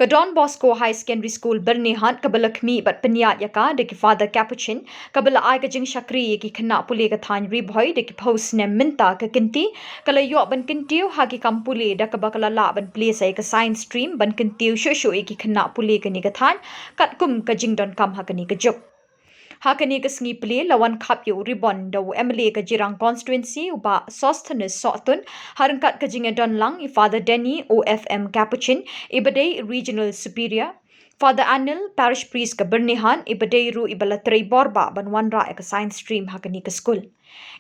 Ka Don Bosco High Secondary School Byrnihat kabalakmi bat penyat Yaka de ki Father Capuchin kabala ai ka jing shakri ki khana pule ka than ri bhoi de ki phos ne minta ka kinti kala yo ban kintiu ha ki kampule da ka bakala la ban place ai ka science stream ban kintiu sho sho ki khana pule ka ni ka than kat kum ka jing don kam ha ka ni ka jok Hakani ka sngi Plie lawan khap yu ribon daw MLA ka jirang constituency uba Sosthenes Sotun harangkat ka jinga don lang I Father Denny OFM Capuchin ibadai regional superior Father Anil parish priest ka Byrnihat ibadai ru ibala trei borba ban wanra ka science stream hakani ka school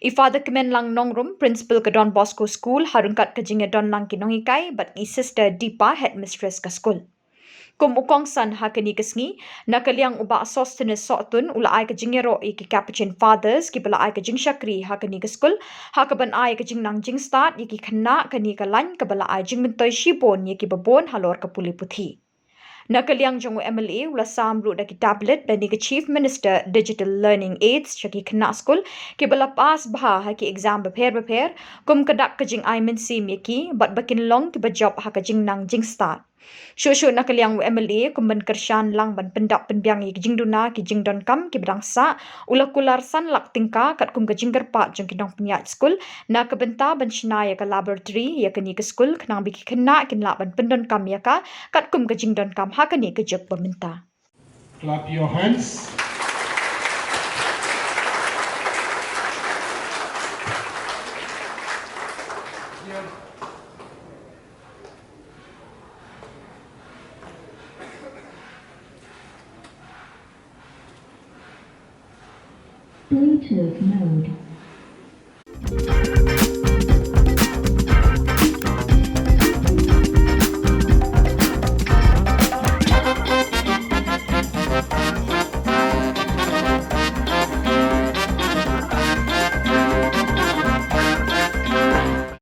I Father Kemen lang nongrum principal ka Don Bosco school harangkat ka jinga don lang kinongikai but I sister Deepa headmistress ka school Kum ukong san hakani kasngi nakaliang uba Sosthenes Sotun ula ai ka jingero I ki Capuchin fathers ki bala ai ka jing shakri hakani ka school hakaban ai ka jing nang jing start ki khana kani ka lan ka bala ai jing mintoy shibon ki babon halor ka puli puthi Nakaliang Jong MLA ula samru da ki tablet dan ni ka Chief Minister Digital Learning Aids shaki khana school ki bala pas bha ha ki exam prepare kum kadak ka jing ai min sim ki bat bakin long ki ba job ha ka jing nang jing start Shosho nakaliang MLA kumban kershan lang ban pendak penbiang ki jingduna ki jingdon kam ki bangsa ula kular san lak tingka kat kum ka jinggar pa jong ki dong penyat school na ka benta ban shnaya ka laboratory ya ka ni ka school knang bi ki khna kin la ban pendon kam ya ka kat kum ka jingdon kam ha ka ni ka jok pementa Clap your hands. Bluetooth mode.